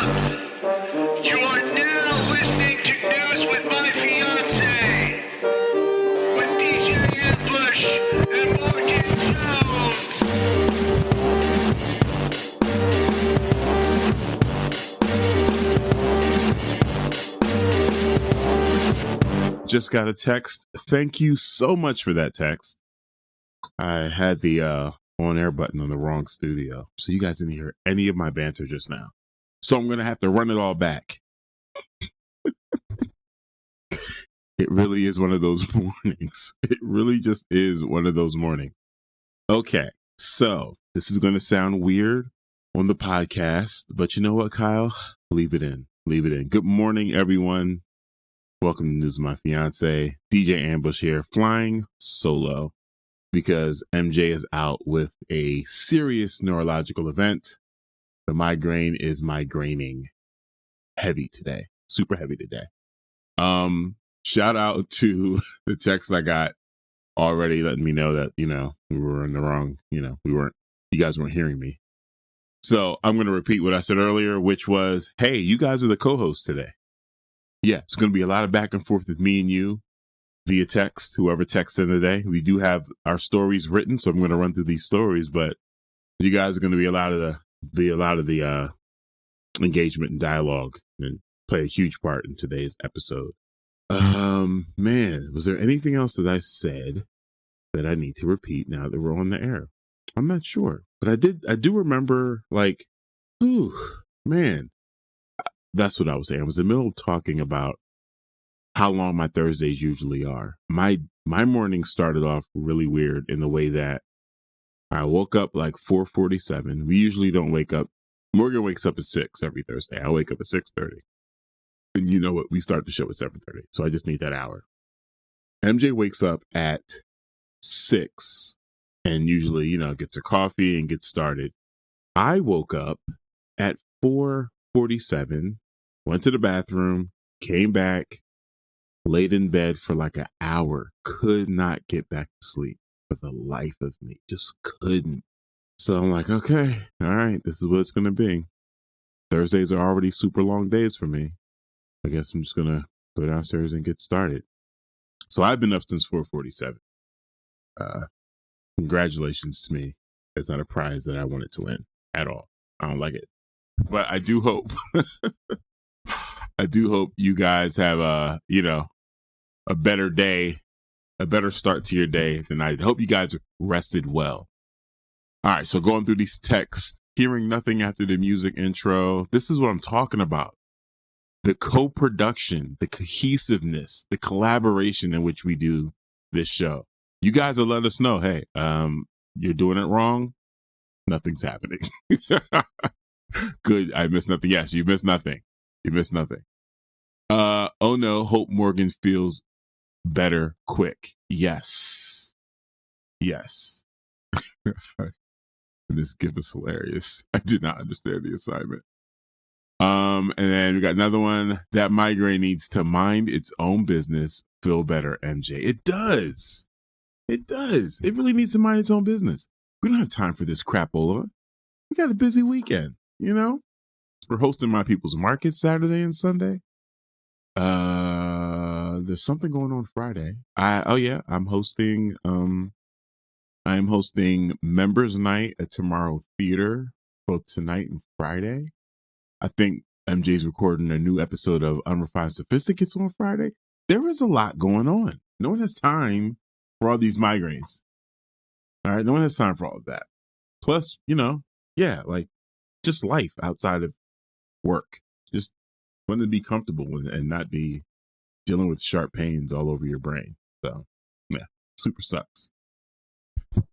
You are now listening to News with My Fiancé with DJ Ambush and Morgan Jones. Just got a text. Thank you so much for that text. I had the on-air button on the wrong studio, so you guys didn't hear any of my banter just now. So I'm going to have to run it all back. It really is one of those mornings. It really just is one of those mornings. Okay, so this is going to sound weird on the podcast, but you know what, Kyle? Leave it in. Leave it in. Good morning, everyone. Welcome to News of My Fiancé. DJ Ambush here, flying solo because MJ is out with a serious neurological event. The migraine is migraining heavy today, super heavy today. Shout out to the text I got already letting me know that, we were in the wrong, you guys weren't hearing me. So I'm going to repeat what I said earlier, which was, hey, you guys are the co-hosts today. Yeah, it's going to be a lot of back and forth with me and you via text, whoever texts in today. We do have our stories written, so I'm going to run through these stories, but you guys are going to be a lot of the engagement and dialogue and play a huge part in today's episode. Man, was there anything else that I said that I need to repeat now that we're on the air? I'm not sure, but I do remember, man, that's what I was saying. I was in the middle of talking about how long my Thursdays usually are. My morning started off really weird in the way that I woke up like 4:47. We usually don't wake up. Morgan wakes up at 6 every Thursday. I wake up at 6:30. And you know what? We start the show at 7:30. So I just need that hour. MJ wakes up at 6 and usually, gets her coffee and gets started. I woke up at 4:47, went to the bathroom, came back, laid in bed for like an hour, could not get back to sleep for the life of me. Just couldn't. So I'm like, okay, all right, this is what it's going to be. Thursdays are already super long days for me. I guess I'm just going to go downstairs and get started. So I've been up since 4:47. Congratulations to me. It's not a prize that I wanted to win at all. I don't like it. But I do hope, you guys have a better day, a better start to your day than I hope you guys are rested well. All right, so going through these texts, hearing nothing after the music intro. This is what I'm talking about. The co-production, the cohesiveness, the collaboration in which we do this show. You guys will let us know, hey, you're doing it wrong. Nothing's happening. Good. I missed nothing. Yes, you missed nothing. You missed nothing. Oh no, hope Morgan feels better quick. Yes. Yes. This gift is hilarious. I did not understand the assignment. And then we got another one. That migraine needs to mind its own business. Feel better, MJ. It does. It does. It really needs to mind its own business. We don't have time for this crapola. We got a busy weekend, We're hosting My People's Market Saturday and Sunday. There's something going on Friday. I'm hosting Members Night at Tomorrow Theater both tonight and Friday. I think MJ's recording a new episode of Unrefined Sophisticates on Friday. There is a lot going on. No one has time for all these migraines. All right, no one has time for all of that. Plus, just life outside of work. Just want to be comfortable and not be dealing with sharp pains all over your brain. So, yeah, super sucks.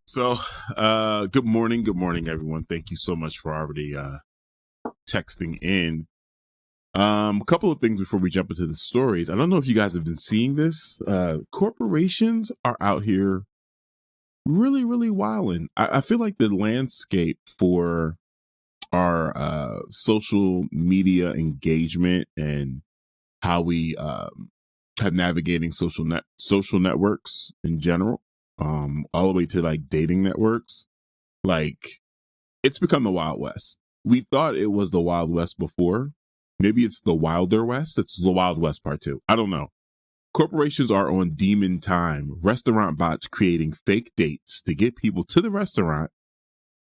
So, good morning, everyone. Thank you so much for already texting in. A couple of things before we jump into the stories. I don't know if you guys have been seeing this. Corporations are out here really, really wilding. I feel like the landscape for our social media engagement and how we have navigating social networks in general, all the way to like dating networks, like it's become the Wild West. We thought it was the Wild West before, Maybe it's the Wilder West. It's the Wild West Part 2. I don't know. Corporations are on demon time. Restaurant bots creating fake dates to get people to the restaurant.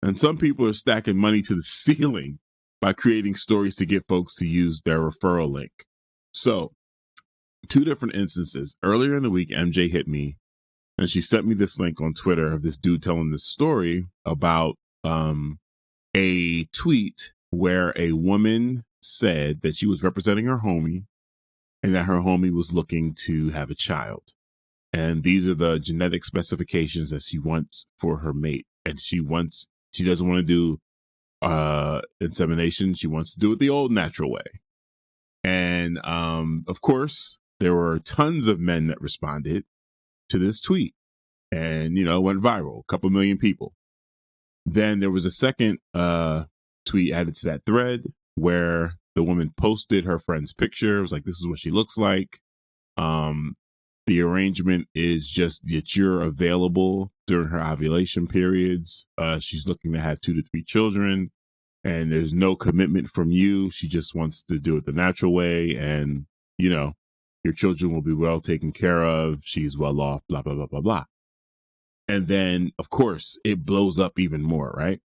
And some people are stacking money to the ceiling by creating stories to get folks to use their referral link. So, two different instances. Earlier in the week, MJ hit me and she sent me this link on Twitter of this dude telling this story about a tweet where a woman said that she was representing her homie and that her homie was looking to have a child. And these are the genetic specifications that she wants for her mate. And she doesn't want to do insemination. She wants to do it the old natural way. And of course, there were tons of men that responded to this tweet and, went viral, a couple million people. Then there was a second tweet added to that thread where the woman posted her friend's picture. It was like, this is what she looks like. The arrangement is just that you're available during her ovulation periods. She's looking to have 2 to 3 children, and there's no commitment from you. She just wants to do it the natural way. And, your children will be well taken care of. She's well off, blah, blah, blah, blah, blah. And then, of course, it blows up even more, right?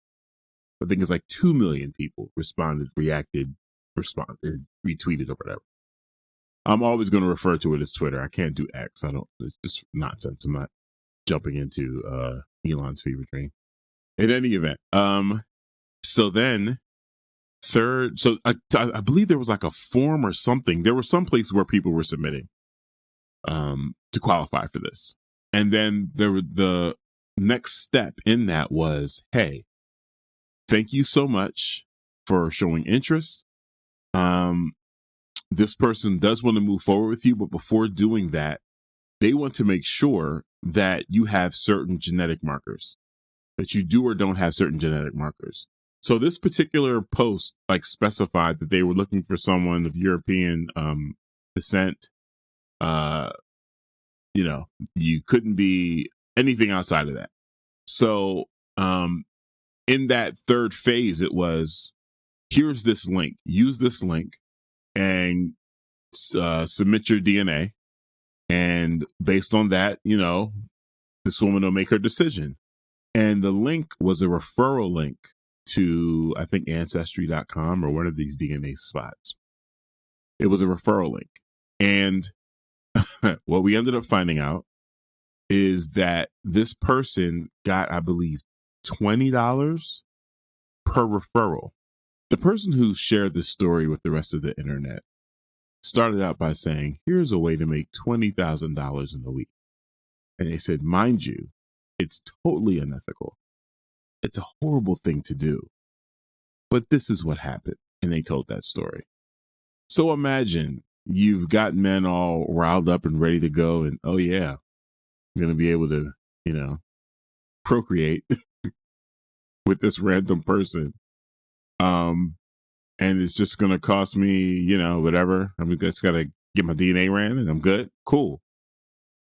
I think it's like 2 million people responded, retweeted, or whatever. I'm always going to refer to it as Twitter. I can't do X. It's just nonsense. I'm not jumping into Elon's fever dream. In any event, so then I believe there was like a form or something. There was some place where people were submitting to qualify for this. And then the next step in that was, hey, thank you so much for showing interest. This person does want to move forward with you, but before doing that, they want to make sure that you have certain genetic markers, that you do or don't have certain genetic markers. So this particular post specified that they were looking for someone of European descent. You couldn't be anything outside of that. So in that third phase, it was, here's this link, use this link and submit your DNA. And based on that, this woman will make her decision. And the link was a referral link to, I think, ancestry.com or one of these DNA spots. It was a referral link. And what we ended up finding out is that this person got, I believe, $20 per referral. The person who shared this story with the rest of the internet started out by saying, here's a way to make $20,000 in a week. And they said, mind you, it's totally unethical. It's a horrible thing to do. But this is what happened. And they told that story. So imagine you've got men all riled up and ready to go. And, oh, yeah, I'm going to be able to, procreate with this random person. And it's just going to cost me, whatever. I just got to get my DNA ran and I'm good. Cool.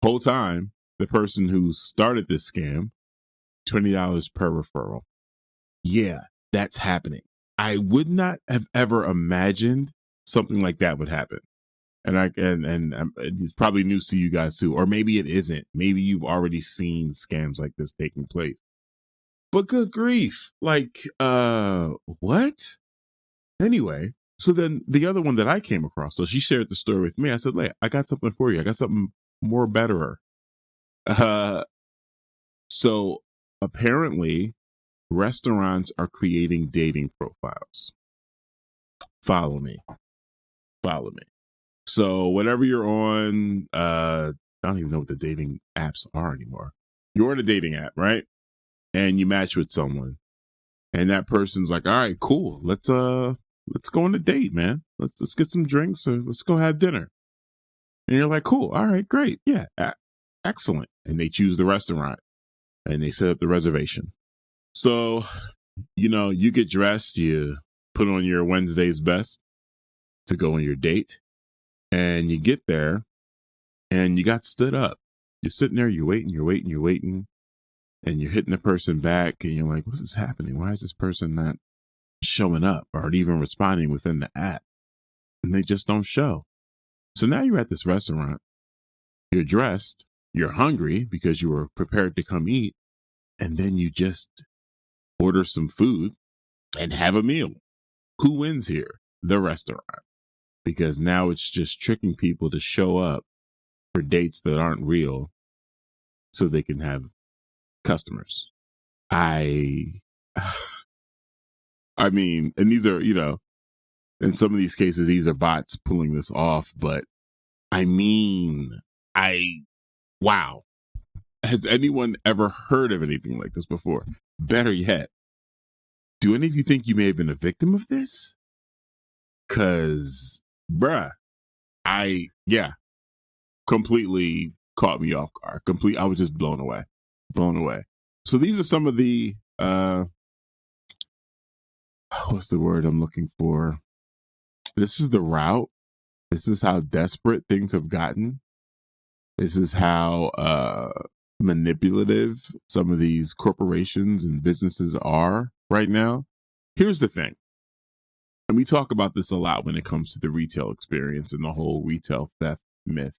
Whole time, the person who started this scam, $20 per referral. Yeah, that's happening. I would not have ever imagined something like that would happen. And it's probably news to you guys too, or maybe it isn't. Maybe you've already seen scams like this taking place. But good grief, what? Anyway, so then the other one that I came across, so she shared the story with me. I said, I got something for you. I got something more betterer. So apparently restaurants are creating dating profiles. Follow me. So whatever you're on, I don't even know what the dating apps are anymore. You're on a dating app, right? And you match with someone. And that person's like, all right, cool. Let's go on a date, man. Let's get some drinks or let's go have dinner. And you're like, cool. All right, great. Yeah, excellent. And they choose the restaurant and they set up the reservation. So, you get dressed, you put on your Wednesday's best to go on your date, and you get there and you got stood up. You're sitting there, you're waiting, and you're hitting the person back and you're like, what's this happening? Why is this person not showing up or even responding within the app? and they just don't show. So now you're at this restaurant, you're dressed, you're hungry because you were prepared to come eat, and then you just order some food and have a meal. Who wins here? The restaurant. Because now it's just tricking people to show up for dates that aren't real so they can have customers. I mean, and these are, in some of these cases, these are bots pulling this off, but I mean, wow. Has anyone ever heard of anything like this before? Better yet, do any of you think you may have been a victim of this? Cause, bruh, completely caught me off guard. I was just blown away. So these are some of the, what's the word I'm looking for? This is the route. This is how desperate things have gotten. This is how manipulative some of these corporations and businesses are right now. Here's the thing. And we talk about this a lot when it comes to the retail experience and the whole retail theft myth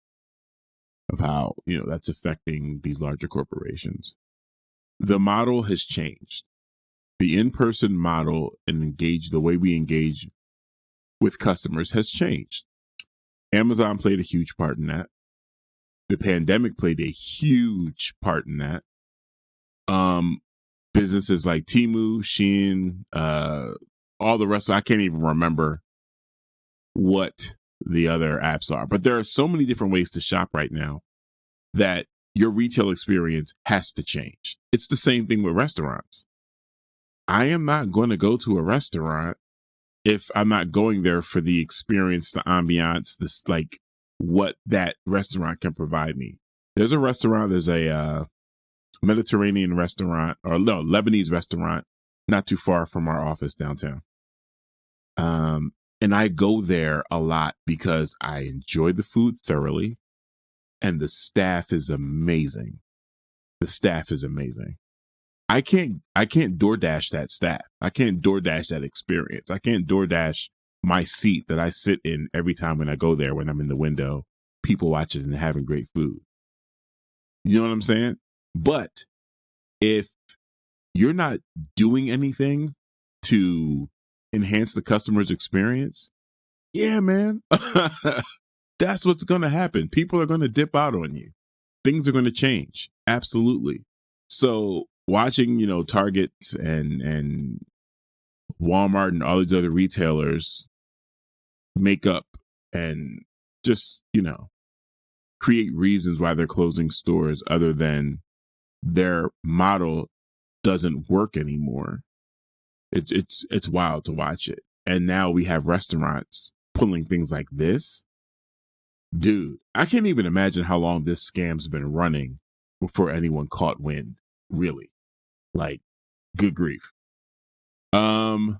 of how, that's affecting these larger corporations. The model has changed. The in-person model and the way we engage with customers has changed. Amazon played a huge part in that. The pandemic played a huge part in that. Businesses like Temu, Shein, all the rest. I can't even remember what the other apps are, but there are so many different ways to shop right now that your retail experience has to change. It's the same thing with restaurants. I am not going to go to a restaurant if I'm not going there for the experience, the ambiance, this like what that restaurant can provide me. There's a Mediterranean restaurant, or no, Lebanese restaurant, not too far from our office downtown. And I go there a lot because I enjoy the food thoroughly, and the staff is amazing. I can't DoorDash that staff. I can't DoorDash that experience. I can't DoorDash my seat that I sit in every time when I go there, when I'm in the window, people watching and having great food. You know what I'm saying? But if you're not doing anything to enhance the customer's experience, yeah, man, that's what's going to happen. People are going to dip out on you. Things are going to change. Absolutely. So watching, Target and Walmart and all these other retailers make up and just, create reasons why they're closing stores other than their model doesn't work anymore. It's wild to watch it. And now we have restaurants pulling things like this. Dude, I can't even imagine how long this scam's been running before anyone caught wind. Really. Like, good grief. Yeah,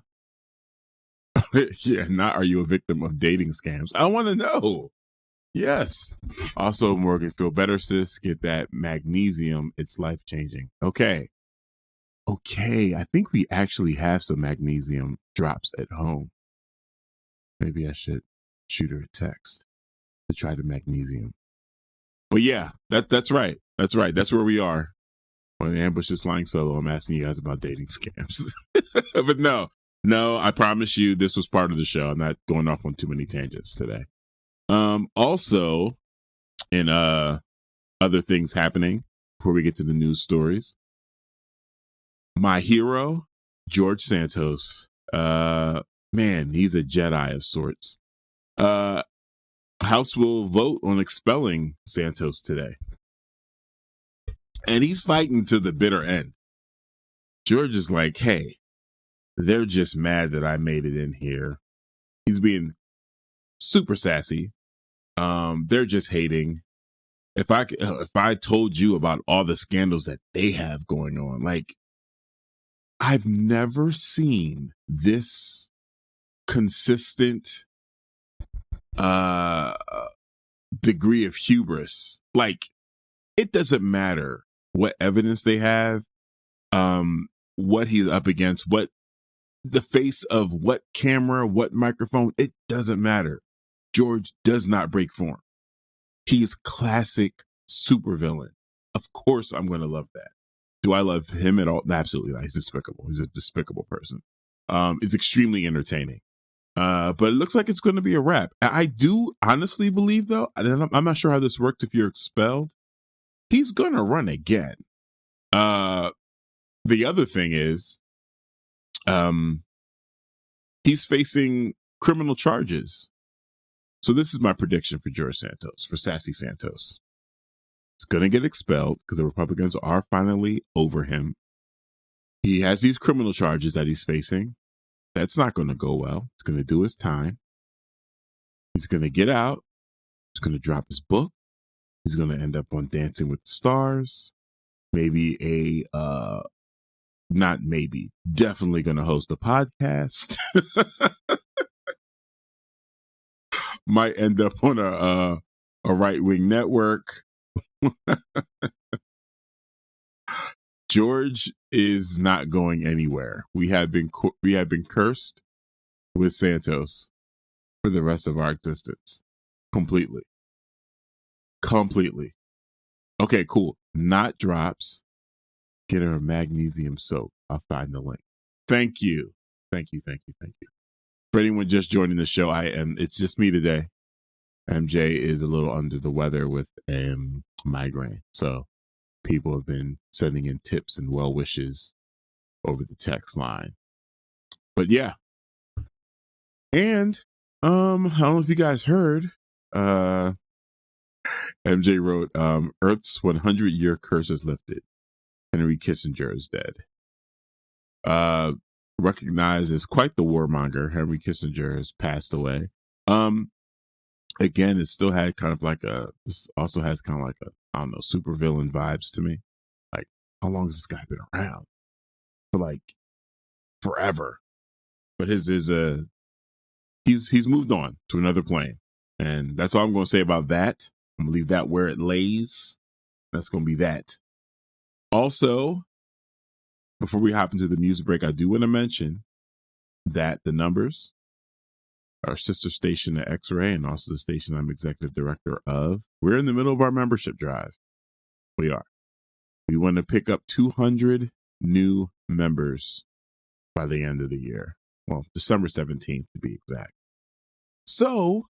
not are you a victim of dating scams? I want to know. Yes. Also, Morgan, feel better, sis. Get that magnesium. It's life-changing. Okay. I think we actually have some magnesium drops at home. Maybe I should shoot her a text to try the magnesium. But yeah, that's right. That's right. That's where we are. When Ambush is flying solo, I'm asking you guys about dating scams. But no, I promise you this was part of the show. I'm not going off on too many tangents today. Also, in other things happening before we get to the news stories, my hero, George Santos, man, he's a Jedi of sorts. House will vote on expelling Santos today. And he's fighting to the bitter end. George is like, hey, they're just mad that I made it in here. He's being super sassy. They're just hating. If I told you about all the scandals that they have going on, like, I've never seen this consistent degree of hubris. Like, it doesn't matter what evidence they have, what he's up against, what the face of what camera, what microphone, it doesn't matter. George does not break form. He is classic supervillain. Of course, I'm going to love that. Do I love him at all? Absolutely not. He's despicable. He's a despicable person. It's extremely entertaining. But it looks like it's going to be a wrap. I do honestly believe, though, I'm not sure how this works if you're expelled. He's going to run again. The other thing is, he's facing criminal charges. So this is my prediction for George Santos, for Sassy Santos. He's going to get expelled because the Republicans are finally over him. He has these criminal charges that he's facing. That's not going to go well. He's going to do his time. He's going to get out. He's going to drop his book. He's going to end up on Dancing with the Stars. Maybe definitely going to host a podcast. Might end up on a right-wing network. George is not going anywhere. We have been cursed with Santos for the rest of our existence. Completely. Okay, cool. Not drops. Get her a magnesium soap. I'll find the link. Thank you. For anyone just joining the show, it's just me today. MJ is a little under the weather with migraine. So people have been sending in tips and well wishes over the text line. But yeah. And I don't know if you guys heard, MJ wrote, Earth's 100-year curse is lifted. Henry Kissinger is dead. Recognized as quite the warmonger, Henry Kissinger has passed away. Again, it still had kind of like this also has kind of like I don't know, supervillain vibes to me. Like, how long has this guy been around? For like forever. But he's moved on to another plane. And that's all I'm going to say about that. I'm going to leave that where it lays. That's going to be that. Also, before we hop into the music break, I do want to mention that the numbers, our sister station at X-Ray, and also the station I'm executive director of, we're in the middle of our membership drive. We are. We want to pick up 200 new members by the end of the year. Well, December 17th to be exact. So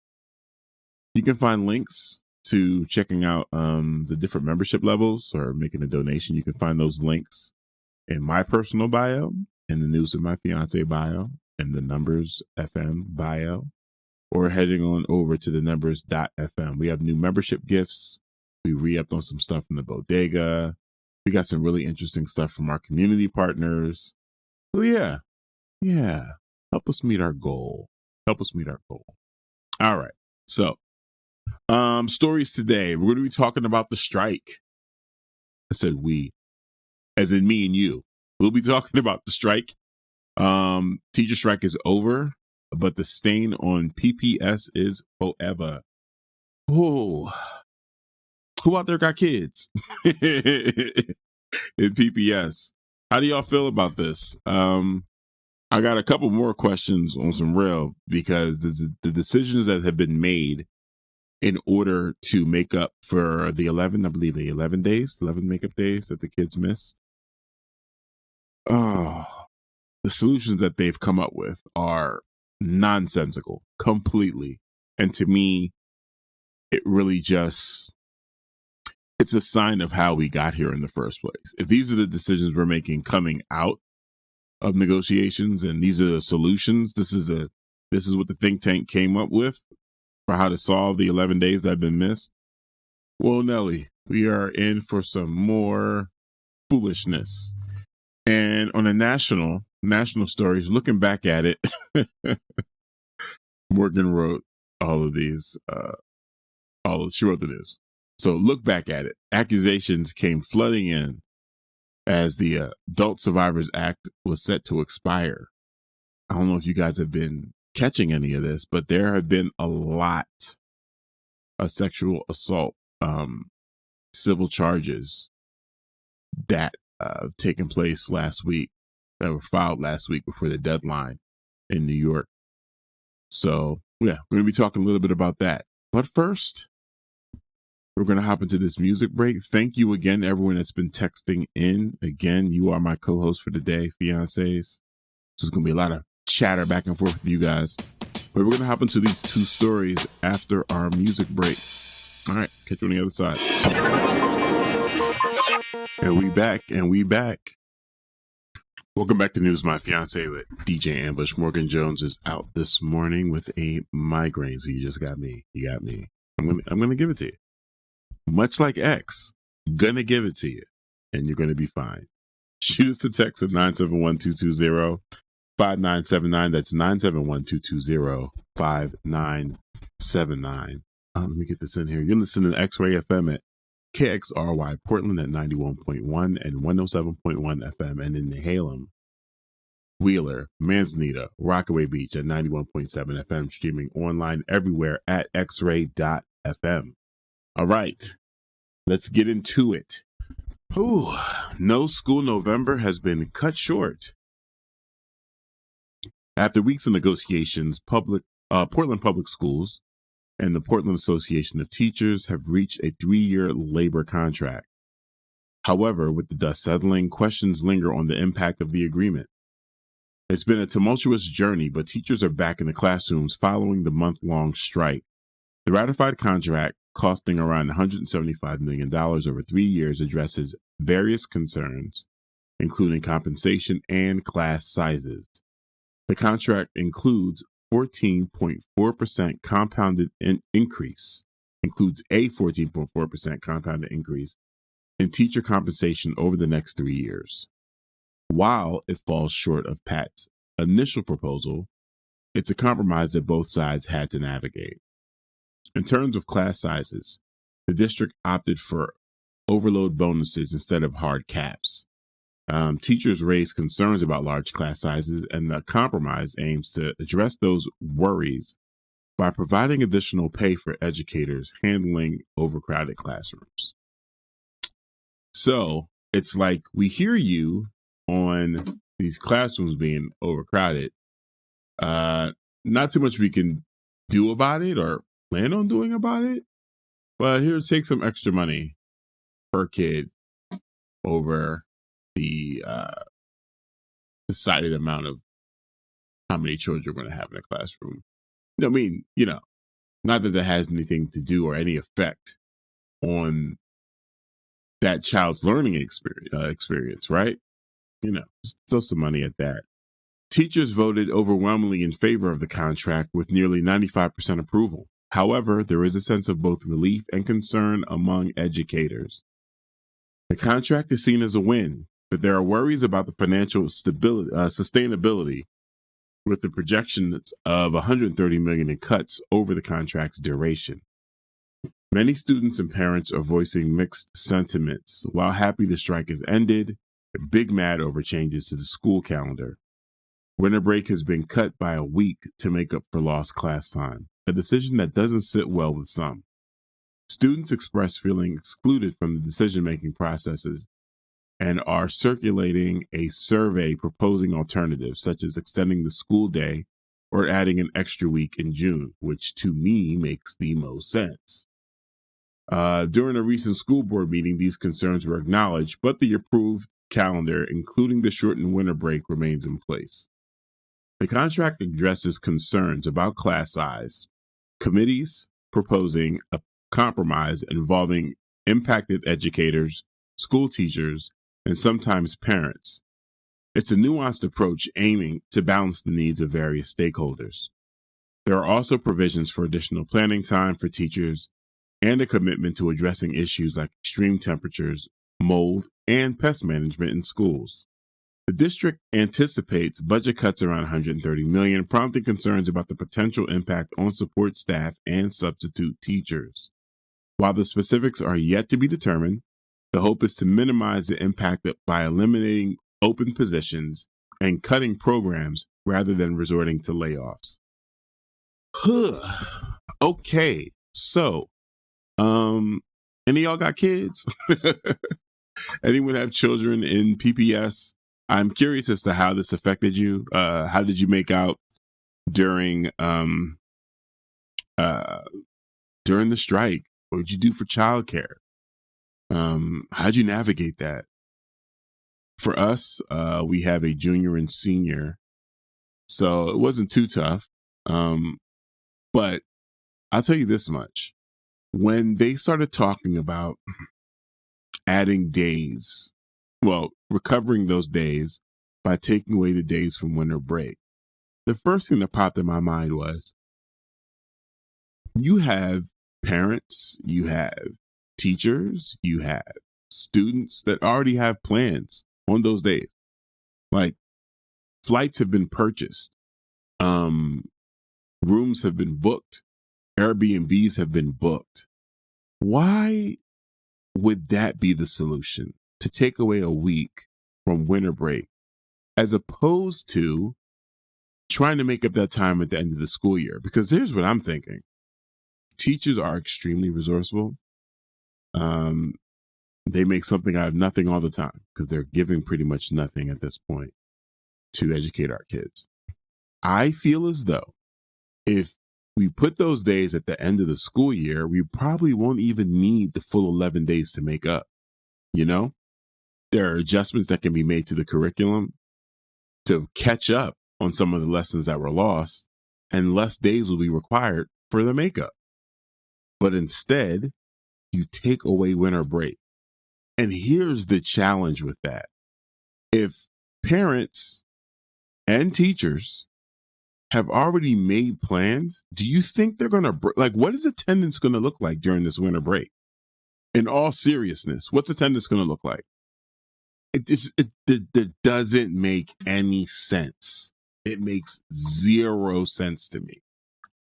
you can find links to checking out the different membership levels or making a donation. You can find those links in my personal bio, in the News of My Fiancé bio, in the Numbers FM bio, or heading on over to the numbers.fm. We have new membership gifts. We re-upped on some stuff from the bodega. We got some really interesting stuff from our community partners. So yeah. Help us meet our goal. All right. So, stories today. We're going to be talking about the strike. I said we, as in me and you. We'll be talking about the strike. Teacher strike is over, but the stain on PPS is forever. Oh, who out there got kids in PPS? How do y'all feel about this? I got a couple more questions on some real, because the decisions that have been made in order to make up for the 11 makeup days that the kids missed. Oh, the solutions that they've come up with are nonsensical, completely. And to me, it really it's a sign of how we got here in the first place. If these are the decisions we're making coming out of negotiations, and these are the solutions, this is what the think tank came up with for how to solve the 11 days that have been missed. Well, Nelly, we are in for some more foolishness. And on a national stories, looking back at it, Morgan wrote all of these, she wrote the news. So look back at it. Accusations came flooding in as the Adult Survivors Act was set to expire. I don't know if you guys have been catching any of this, but there have been a lot of sexual assault civil charges that taken place last week, that were filed last week before the deadline in New York. So Yeah, we're going to be talking a little bit about that. But first, we're going to hop into this music break. Thank you again, everyone that's been texting in. Again, you are my co-host for today, Fiancés. So it's going to be a lot of chatter back and forth with you guys. But we're going to hop into these two stories after our music break. All right, catch you on the other side. And we back. Welcome back to News My Fiancé with DJ Ambush. Morgan Jones is out this morning with a migraine. So you just got me. You got me. I'm gonna give it to you. Much like X, gonna give it to you. And you're gonna be fine. Shoot us a text at 971-220-5979. That's 971-220-5979. Let me get this in here. You're listening to X-Ray FM at KXRY Portland at 91.1 and 107.1 FM, and in Nehalem, Wheeler, Manzanita, Rockaway Beach at 91.7 FM, streaming online everywhere at xray.fm. All right, let's get into it. Ooh, no school November has been cut short. After weeks of negotiations, Portland Public Schools and the Portland Association of Teachers have reached a 3-year labor contract. However, with the dust settling, questions linger on the impact of the agreement. It's been a tumultuous journey, but teachers are back in the classrooms following the month-long strike. The ratified contract, costing around $175 million over 3 years, addresses various concerns, including compensation and class sizes. The contract includes 14.4% compounded increase, includes a 14.4% compounded increase in teacher compensation over the next 3 years. While it falls short of Pat's initial proposal, it's a compromise that both sides had to navigate. In terms of class sizes, the district opted for overload bonuses instead of hard caps. Teachers raised concerns about large class sizes, and the compromise aims to address those worries by providing additional pay for educators handling overcrowded classrooms. So it's like, we hear you on these classrooms being overcrowded. Not too much we can do about it or plan on doing about it, but here, take some extra money per kid over the decided amount of how many children you're going to have in a classroom. I mean, not that has anything to do or any effect on that child's learning experience, right? Just throw some money at that. Teachers voted overwhelmingly in favor of the contract with nearly 95% approval. However, there is a sense of both relief and concern among educators. The contract is seen as a win, but there are worries about the financial sustainability, with the projections of $130 million in cuts over the contract's duration. Many students and parents are voicing mixed sentiments. While happy the strike has ended, they're big mad over changes to the school calendar. Winter break has been cut by a week to make up for lost class time, a decision that doesn't sit well with some. Students express feeling excluded from the decision-making processes and are circulating a survey proposing alternatives, such as extending the school day or adding an extra week in June, which to me makes the most sense. During a recent school board meeting, these concerns were acknowledged, but the approved calendar, including the shortened winter break, remains in place. The contract addresses concerns about class size, committees proposing a compromise involving impacted educators, school teachers, and sometimes parents. It's a nuanced approach aiming to balance the needs of various stakeholders. There are also provisions for additional planning time for teachers and a commitment to addressing issues like extreme temperatures, mold, and pest management in schools. The district anticipates budget cuts around $130 million, prompting concerns about the potential impact on support staff and substitute teachers. While the specifics are yet to be determined, the hope is to minimize the impact by eliminating open positions and cutting programs rather than resorting to layoffs. Okay, so, any of y'all got kids? Anyone have children in PPS? I'm curious as to how this affected you. How did you make out during during the strike? What did you do for childcare? How'd you navigate that? For us, we have a junior and senior, so it wasn't too tough. But I'll tell you this much. When they started talking about adding days, well, recovering those days by taking away the days from winter break, the first thing that popped in my mind was, you have parents, you have teachers, you have students that already have plans on those days. Like, flights have been purchased, rooms have been booked, Airbnbs have been booked. Why would that be the solution? To take away a week from winter break, as opposed to trying to make up that time at the end of the school year? Because here's what I'm thinking. Teachers are extremely resourceful. They make something out of nothing all the time because they're giving pretty much nothing at this point to educate our kids. I feel as though if we put those days at the end of the school year, we probably won't even need the full 11 days to make up. You know, there are adjustments that can be made to the curriculum to catch up on some of the lessons that were lost, and less days will be required for the makeup. But instead, you take away winter break. And here's the challenge with that. If parents and teachers have already made plans, do you think they're going to, what is attendance going to look like during this winter break? In all seriousness, what's attendance going to look like? It doesn't make any sense. It makes zero sense to me.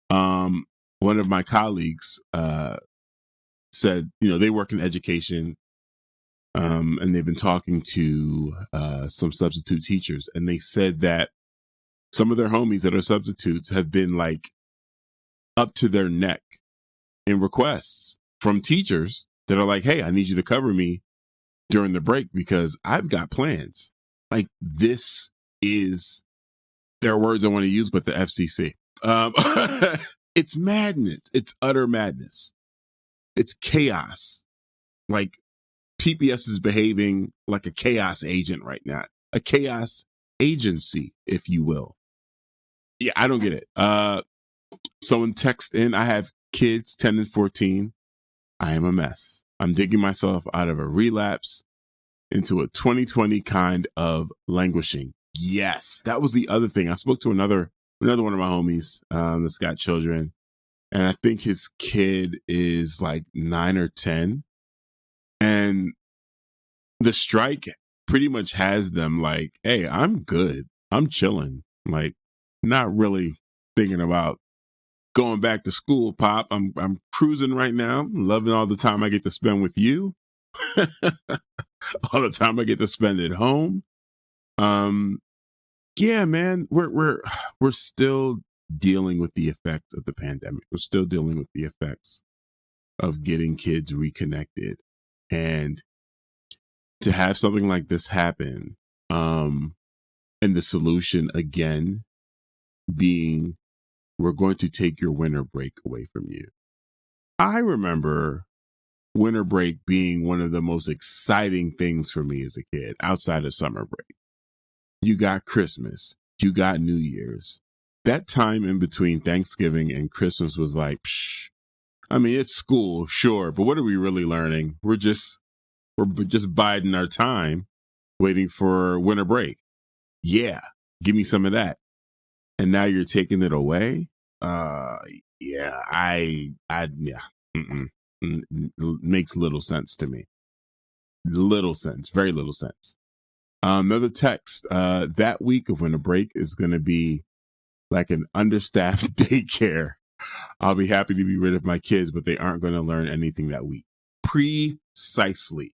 One of my colleagues said, they work in education, and they've been talking to some substitute teachers, and they said that some of their homies that are substitutes have been like up to their neck in requests from teachers that are like, hey, I need you to cover me during the break because I've got plans. Like, this is their words I want to use, but the FCC. It's madness. It's utter madness. It's chaos. Like, PPS is behaving like a chaos agent right now, a chaos agency, if you will. Yeah, I don't get it. Someone text in, I have kids 10 and 14. I am a mess. I'm digging myself out of a relapse into a 2020 kind of languishing. Yes, that was the other thing. I spoke to another one of my homies that's got children, and I think his kid is like 9 or 10. And the strike pretty much has them like, hey, I'm good. I'm chilling. Like, not really thinking about going back to school, Pop. I'm cruising right now. I'm loving all the time I get to spend with you. All the time I get to spend at home. Yeah, man, we're still dealing with the effects of the pandemic. We're still dealing with the effects of getting kids reconnected. And to have something like this happen, and the solution again being, we're going to take your winter break away from you. I remember winter break being one of the most exciting things for me as a kid outside of summer break. You got Christmas, you got New Year's. That time in between Thanksgiving and Christmas was like, psh. I mean, it's school, sure, but what are we really learning? We're just biding our time, waiting for winter break. Yeah, give me some of that. And now you're taking it away. Makes little sense to me. Little sense, very little sense. Another text. That week of winter break is going to be like an understaffed daycare. I'll be happy to be rid of my kids, but they aren't going to learn anything that week. Precisely.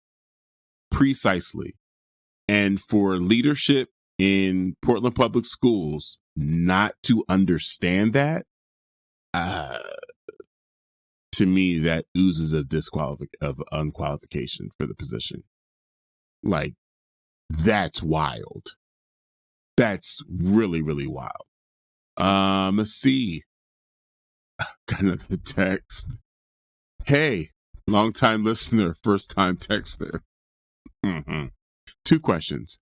And for leadership in Portland Public Schools not to understand that, to me, that oozes of unqualification for the position. Like, that's wild. That's really, really wild. Let's see. Got another text. Hey, long time listener, first time texter. Mm-hmm. 2 questions.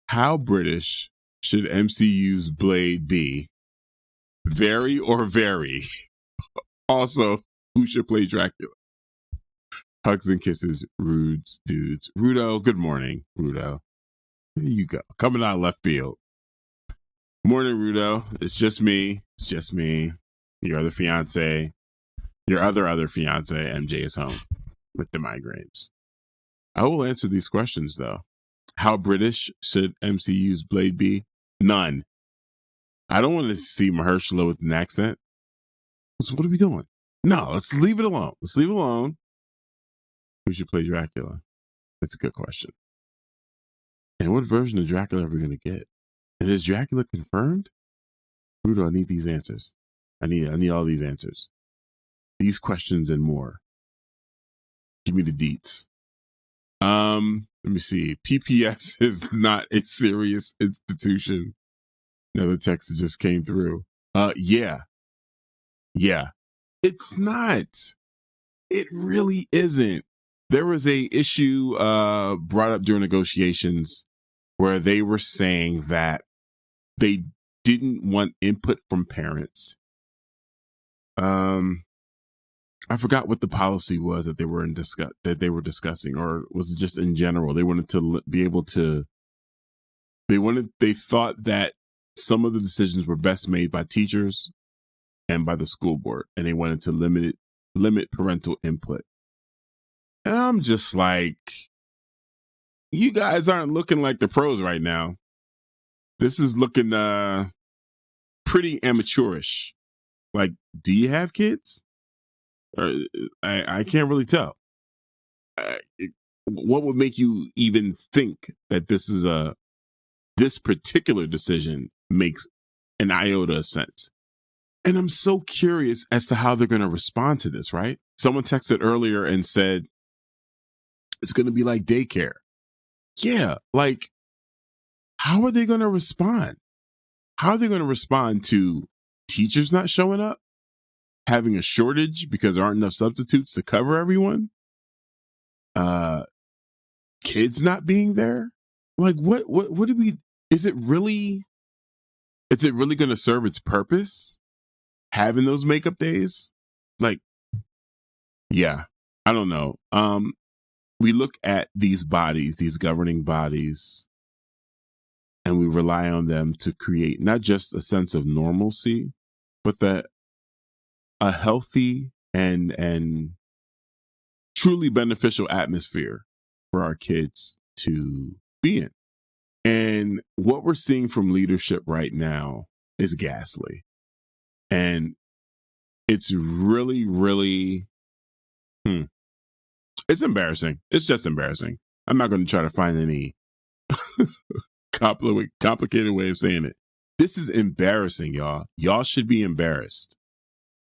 How British should MCU's Blade be? Very or very? Also, who should play Dracula? Hugs and kisses, Rudes dudes. Rudo, good morning, Rudo. There you go. Coming out of left field. Morning, Rudo. It's just me. It's just me. Your other fiance. Your other fiance, MJ, is home with the migraines. I will answer these questions, though. How British should MCU's Blade be? None. I don't want to see Mahershala with an accent. So what are we doing? No, let's leave it alone. Let's leave it alone. Who should play Dracula? That's a good question. And what version of Dracula are we going to get? And is Dracula confirmed? Rudo, I need these answers. I need all these answers. These questions and more. Give me the deets. Let me see. PPS is not a serious institution. Another text that just came through. Yeah. It's not. It really isn't. There was a issue brought up during negotiations where they were saying that they didn't want input from parents. I forgot what the policy was that they were discussing, or was it just in general? They wanted to be able to. They thought that some of the decisions were best made by teachers and by the school board, and they wanted to limit parental input. And I'm just like, you guys aren't looking like the pros right now. This is looking pretty amateurish. Like, do you have kids? I can't really tell. What would make you even think that this particular decision makes an iota of sense? And I'm so curious as to how they're going to respond to this, right? Someone texted earlier and said, it's going to be like daycare. Yeah, like, how are they going to respond? How are they going to respond to teachers not showing up? Having a shortage because there aren't enough substitutes to cover everyone? Kids not being there? Like, what do we, is it really going to serve its purpose? Having those makeup days? Like, yeah, I don't know. We look at these bodies, these governing bodies, and we rely on them to create not just a sense of normalcy, but that a healthy and truly beneficial atmosphere for our kids to be in. And what we're seeing from leadership right now is ghastly. And it's really, really, it's embarrassing. It's just embarrassing. I'm not going to try to find any complicated way of saying it. This is embarrassing, y'all. Y'all should be embarrassed.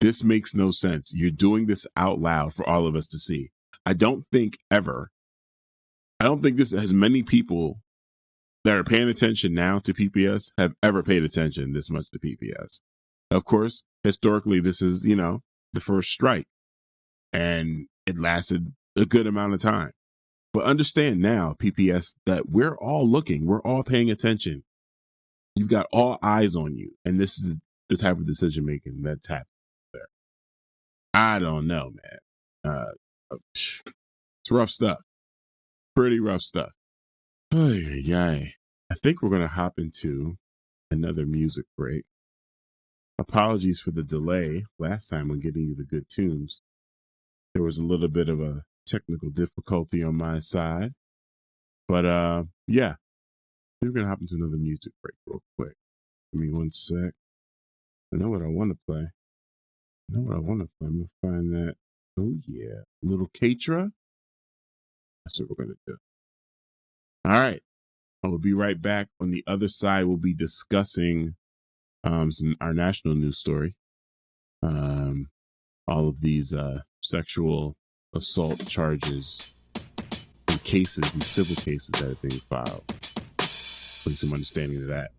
This makes no sense. You're doing this out loud for all of us to see. I don't think this as many people that are paying attention now to PPS have ever paid attention this much to PPS. Of course, historically, this is, the first strike, and it lasted a good amount of time. But understand now, PPS, that we're all looking, we're all paying attention. You've got all eyes on you, and this is the type of decision making that's happening there. I don't know, man. It's rough stuff. Pretty rough stuff. I think we're going to hop into another music break. Apologies for the delay last time when getting you the good tunes. There was a little bit of a technical difficulty on my side. But yeah, we're going to hop into another music break real quick. Give me one sec. I know what I want to play. I'm going to find that. Oh, yeah. Little Katra. That's what we're going to do. All right. I will be right back. On the other side, we'll be discussing our national news story. All of these sexual assault charges and cases, these civil cases that are being filed. Putting some understanding to that.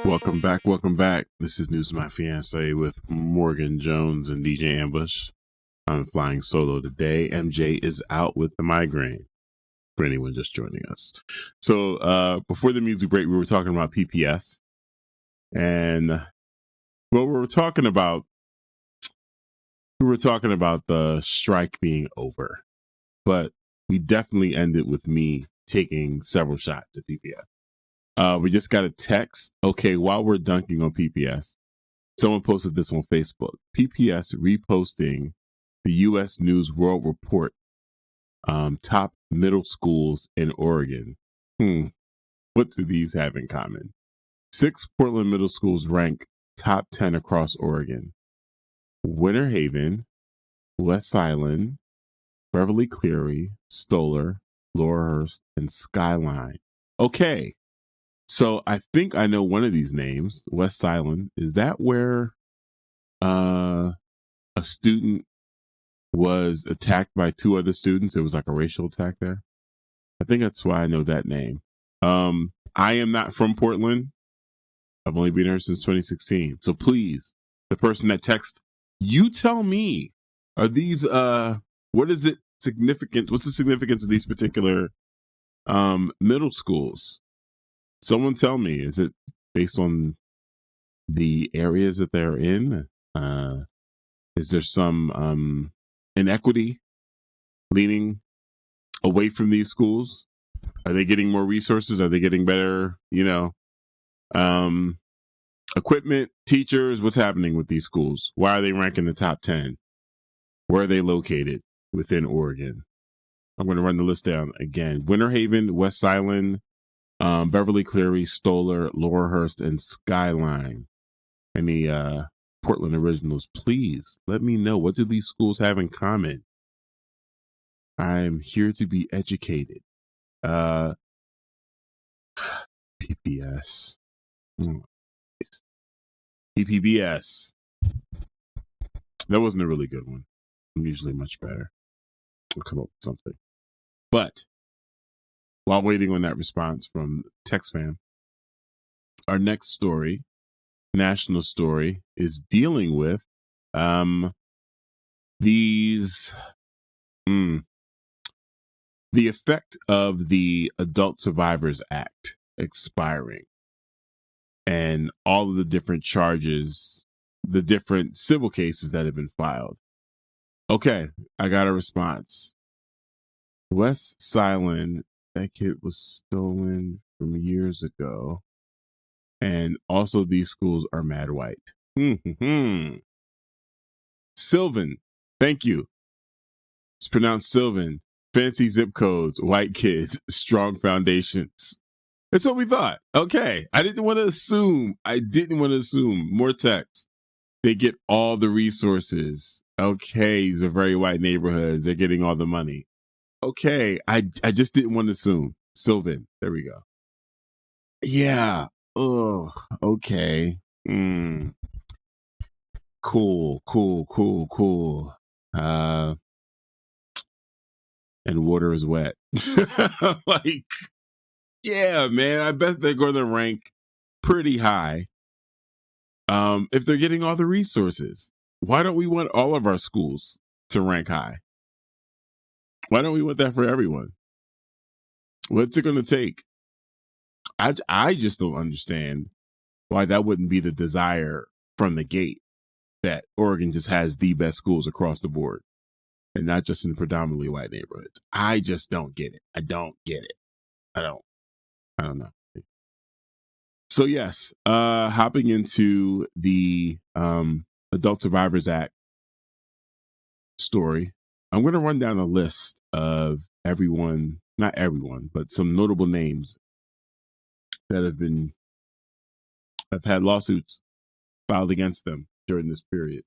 Welcome back. Welcome back. This is News of My Fiancé with Morgan Jones and DJ Ambush. I'm flying solo today. MJ is out with the migraine for anyone just joining us. So before the music break, we were talking about PPS. And what we were talking about the strike being over. But we definitely ended with me taking several shots at PPS. We just got a text. Okay, while we're dunking on PPS, someone posted this on Facebook. PPS reposting the U.S. News World Report, top middle schools in Oregon. What do these have in common? 6 Portland middle schools rank top 10 across Oregon. Winter Haven, West Island, Beverly Cleary, Stoller, Laurelhurst, and Skyline. Okay. So I think I know one of these names, West Island. Is that where a student was attacked by 2 other students? It was like a racial attack there. I think that's why I know that name. I am not from Portland. I've only been here since 2016. So please, the person that texted, you tell me, are these, what is it significant? What's the significance of these particular middle schools? Someone tell me, is it based on the areas that they're in? Is there some inequity leaning away from these schools? Are they getting more resources? Are they getting better, equipment, teachers? What's happening with these schools? Why are they ranking the top 10? Where are they located within Oregon? I'm going to run the list down again. Winter Haven, West Island, Beverly Cleary, Stoller, Laurelhurst, and Skyline. Any Portland originals, please let me know. What do these schools have in common? I'm here to be educated. PPS. PPBS. That wasn't a really good one. I'm usually much better. I'll come up with something. But while waiting on that response from Text Fam, our next story, national story, is dealing with the effect of the Adult Survivors Act expiring and all of the different charges, the different civil cases that have been filed. Okay, I got a response. West Island, that kid was stolen from years ago. And also these schools are mad white. Sylvan, thank you. It's pronounced Sylvan. Fancy zip codes, white kids, strong foundations. That's what we thought. Okay. I didn't want to assume. More text. They get all the resources. Okay. These are very white neighborhoods. They're getting all the money. Okay. I just didn't want to assume. Sylvan. There we go. Yeah. Oh, okay. Cool. And water is wet. Like, yeah, man, I bet they're going to rank pretty high. If they're getting all the resources, why don't we want all of our schools to rank high? Why don't we want that for everyone? What's it going to take? I just don't understand why that wouldn't be the desire from the gate, that Oregon just has the best schools across the board and not just in predominantly white neighborhoods. I just don't get it. I don't get it. I don't know. So yes, hopping into the Adult Survivors Act story, I'm going to run down a list of not everyone, but some notable names that have had lawsuits filed against them during this period.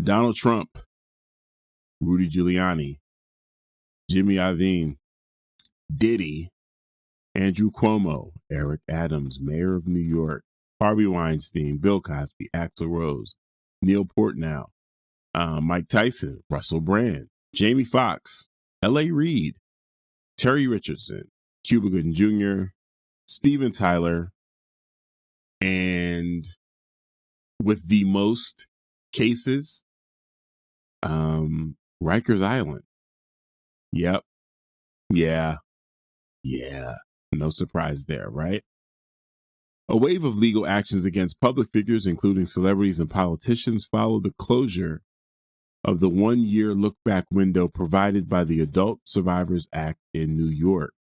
Donald Trump, Rudy Giuliani, Jimmy Iovine, Diddy, Andrew Cuomo, Eric Adams, Mayor of New York, Harvey Weinstein, Bill Cosby, Axl Rose, Neil Portnow, Mike Tyson, Russell Brand, Jamie Foxx, L.A. Reid, Terry Richardson, Cuba Gooding Jr., Steven Tyler, and with the most cases, Rikers Island. Yep. Yeah. No surprise there, right? A wave of legal actions against public figures, including celebrities and politicians, followed the closure of the 1-year look-back window provided by the Adult Survivors Act in New York.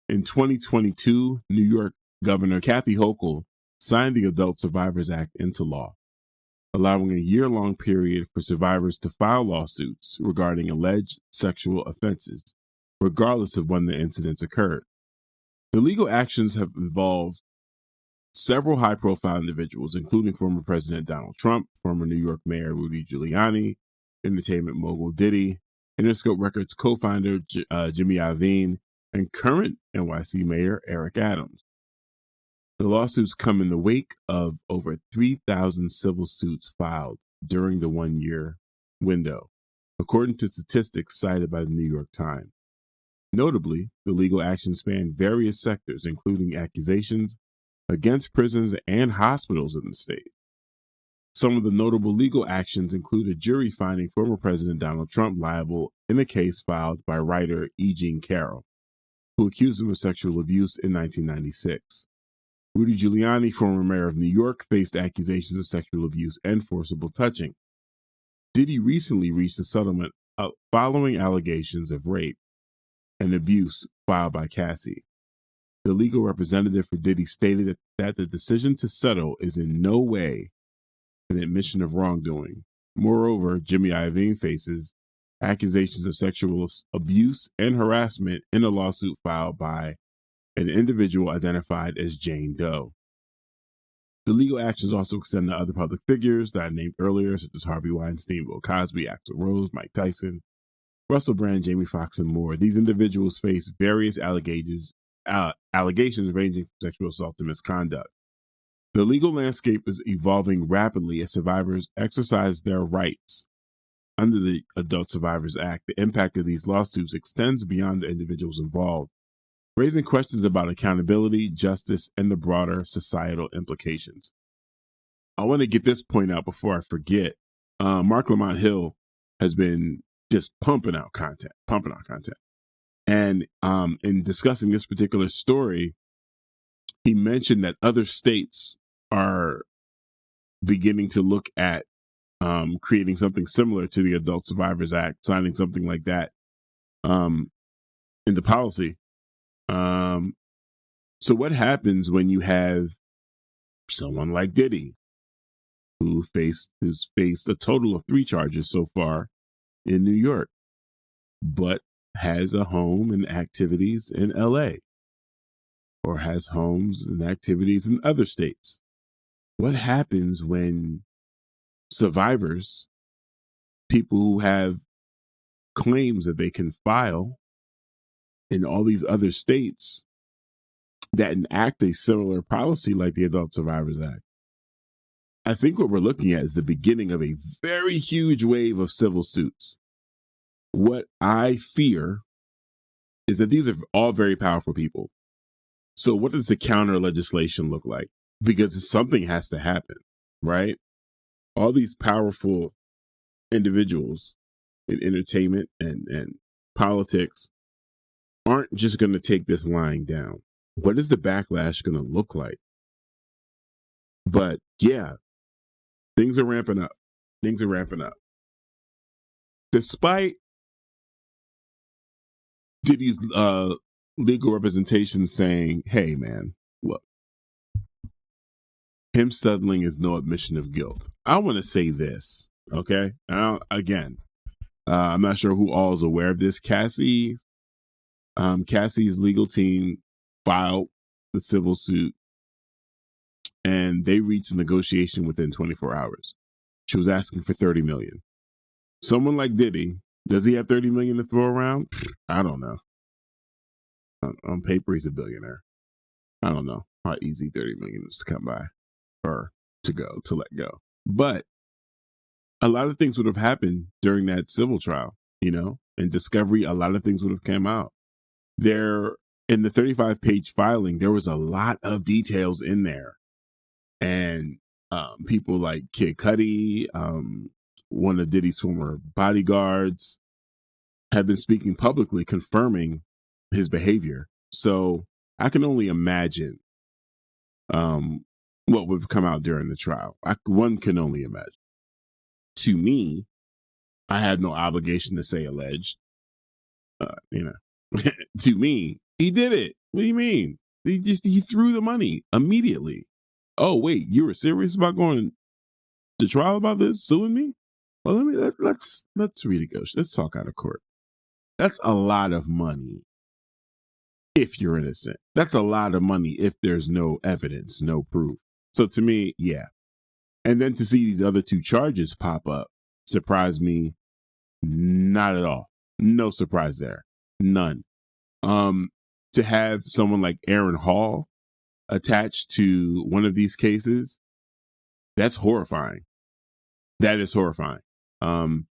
In 2022, New York Governor Kathy Hochul signed the Adult Survivors Act into law, allowing a year-long period for survivors to file lawsuits regarding alleged sexual offenses, regardless of when the incidents occurred. The legal actions have involved several high-profile individuals, including former President Donald Trump, former New York Mayor Rudy Giuliani, entertainment mogul Diddy, Interscope Records co-founder Jimmy Iovine, and current NYC Mayor Eric Adams. The lawsuits come in the wake of over 3,000 civil suits filed during the 1-year window, according to statistics cited by the New York Times. Notably, the legal actions span various sectors, including accusations against prisons and hospitals in the state. Some of the notable legal actions include a jury finding former President Donald Trump liable in a case filed by writer E. Jean Carroll, who accused him of sexual abuse in 1996. Rudy Giuliani, former mayor of New York, faced accusations of sexual abuse and forcible touching. Diddy recently reached a settlement following allegations of rape and abuse filed by Cassie. The legal representative for Diddy stated that the decision to settle is in no way an admission of wrongdoing. Moreover, Jimmy Iovine faces accusations of sexual abuse and harassment in a lawsuit filed by an individual identified as Jane Doe. The legal actions also extend to other public figures that I named earlier, such as Harvey Weinstein, Bill Cosby, Axl Rose, Mike Tyson, Russell Brand, Jamie Foxx, and more. These individuals face various allegations ranging from sexual assault to misconduct. The legal landscape is evolving rapidly as survivors exercise their rights under the Adult Survivors Act. The impact of these lawsuits extends beyond the individuals involved, raising questions about accountability, justice, and the broader societal implications. I want to get this point out before I forget. Mark Lamont Hill has been just pumping out content. And in discussing this particular story, he mentioned that other states are beginning to look at creating something similar to the Adult Survivors Act, signing something like that into policy. So what happens when you have someone like Diddy, who has faced a total of 3 charges so far in New York, but has a home and activities in LA, or has homes and activities in other states? What happens when survivors, people who have claims that they can file in all these other states that enact a similar policy like the Adult Survivors Act? I think what we're looking at is the beginning of a very huge wave of civil suits. What I fear is that these are all very powerful people. So what does the counter legislation look like? Because something has to happen, right? All these powerful individuals in entertainment and politics aren't just going to take this lying down. What is the backlash going to look like? But yeah, things are ramping up. Despite Diddy's legal representation saying, hey, man, look, him settling is no admission of guilt. I want to say this, okay? I'm not sure who all is aware of this. Cassie's legal team filed the civil suit, and they reached a negotiation within 24 hours. She was asking for $30 million. Someone like Diddy, does he have $30 million to throw around? I don't know. On paper, he's a billionaire. I don't know how easy $30 million is to come by or to let go. But a lot of things would have happened during that civil trial, and discovery, a lot of things would have come out. There in the 35-page filing, there was a lot of details in there. And people like Kid Cudi, one of Diddy's former bodyguards, have been speaking publicly confirming his behavior. So I can only imagine what would come out during the trial. One can only imagine. To me, I had no obligation to say alleged. To me, he did it. What do you mean? He threw the money immediately. Oh wait, you were serious about going to trial about this, suing me? Well, let's renegotiate. Let's talk out of court. That's a lot of money if you're innocent. That's a lot of money if there's no evidence, no proof. So to me, yeah. And then to see these other two charges pop up surprised me not at all. No surprise there. None. To have someone like Aaron Hall attached to one of these cases, that's horrifying. That is horrifying. Some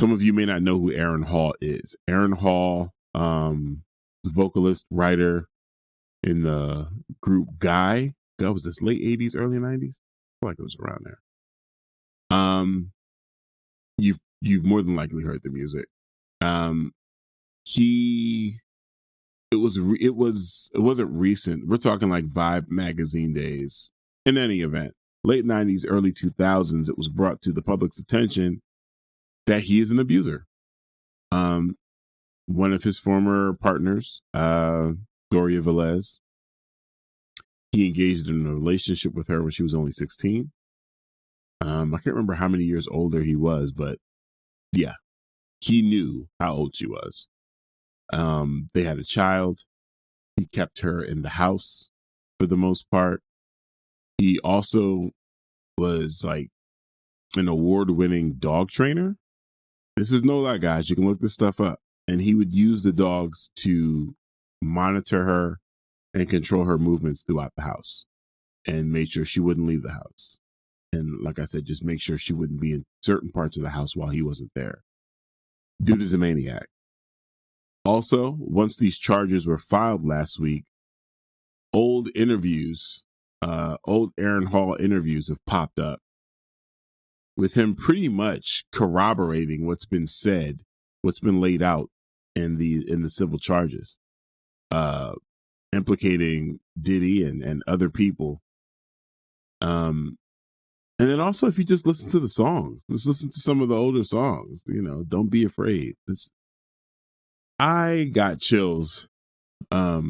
of you may not know who Aaron Hall is. Aaron Hall, vocalist, writer in the group Guy. God, was this late 80s, early 90s? I feel like it was around there. You've more than likely heard the music. It wasn't recent. We're talking like Vibe magazine days. In any event, late 90s, early 2000s, it was brought to the public's attention that he is an abuser. One of his former partners, Doria Velez, he engaged in a relationship with her when she was only 16. I can't remember how many years older he was, but yeah, he knew how old she was. They had a child. He kept her in the house for the most part. He also was like an award-winning dog trainer. This is no lie, guys. You can look this stuff up. And he would use the dogs to monitor her and control her movements throughout the house and make sure she wouldn't leave the house. And like I said, just make sure she wouldn't be in certain parts of the house while he wasn't there. Dude is a maniac. Also, once these charges were filed last week, old Aaron Hall interviews have popped up with him pretty much corroborating what's been said, what's been laid out in the civil charges, implicating Diddy and other people. And then also, if you just listen to the songs, just listen to some of the older songs, Don't Be Afraid. I got chills, a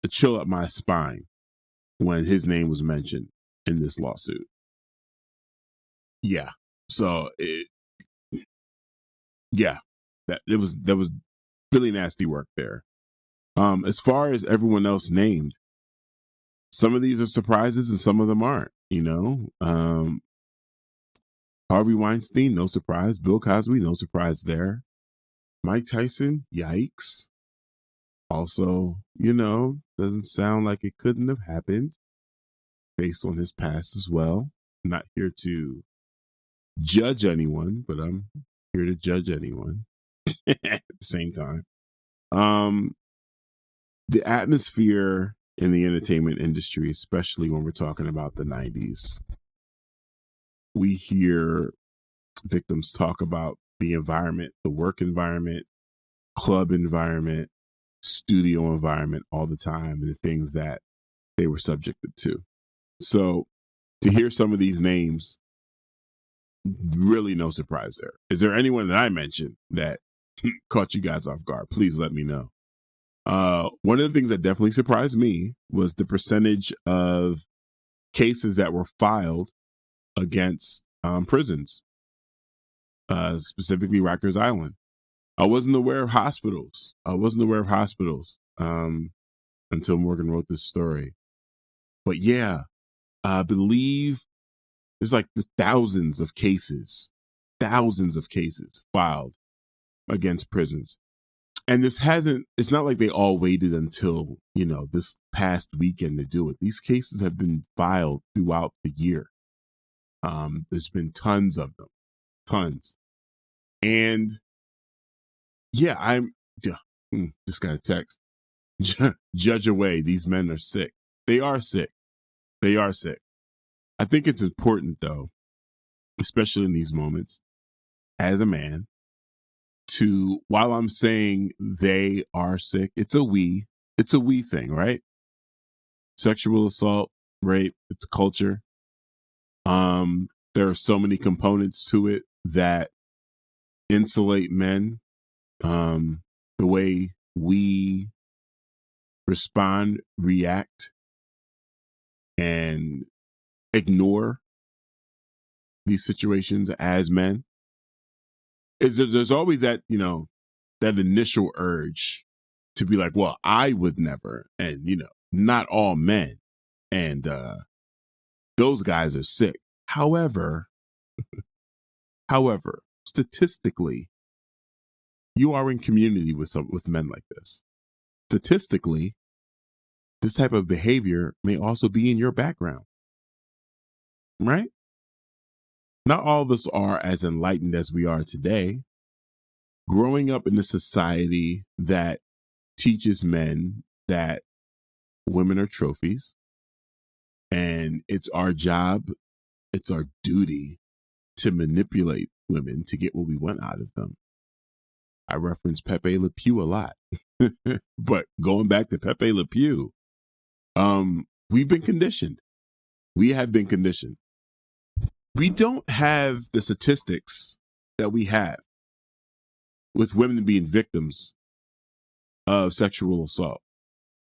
chill up my spine when his name was mentioned in this lawsuit. Yeah. So that was really nasty work there. As far as everyone else named, some of these are surprises and some of them aren't, Harvey Weinstein, no surprise. Bill Cosby, no surprise there. Mike Tyson, yikes. Also, doesn't sound like it couldn't have happened based on his past as well. I'm not here to judge anyone, but I'm here to judge anyone at the same time. The atmosphere in the entertainment industry, especially when we're talking about the 90s, we hear victims talk about the environment, the work environment, club environment, studio environment all the time, and the things that they were subjected to. So to hear some of these names, really no surprise there. Is there anyone that I mentioned that caught you guys off guard? Please let me know. One of the things that definitely surprised me was the percentage of cases that were filed against prisons, specifically Rikers Island. I wasn't aware of hospitals. Until Morgan wrote this story. But yeah, I believe there's like thousands of cases filed against prisons. And it's not like they all waited until, this past weekend to do it. These cases have been filed throughout the year. There's been tons of them, tons. And yeah, just got a text. judge away. These men are sick. They are sick. They are sick. I think it's important, though, especially in these moments, as a man, to, while I'm saying they are sick, it's a we thing, right? Sexual assault, rape, it's culture. There are so many components to it that insulate men. The way we respond, react, and ignore these situations as men is that there's always that, that initial urge to be like, well, I would never, and not all men, and those guys are sick. However, statistically, you are in community with men like this. Statistically, this type of behavior may also be in your background, right? Not all of us are as enlightened as we are today. Growing up in a society that teaches men that women are trophies, and it's our job, it's our duty to manipulate women to get what we want out of them. I reference Pepe Le Pew a lot, but going back to Pepe Le Pew, we've been conditioned. We have been conditioned. We don't have the statistics that we have with women being victims of sexual assault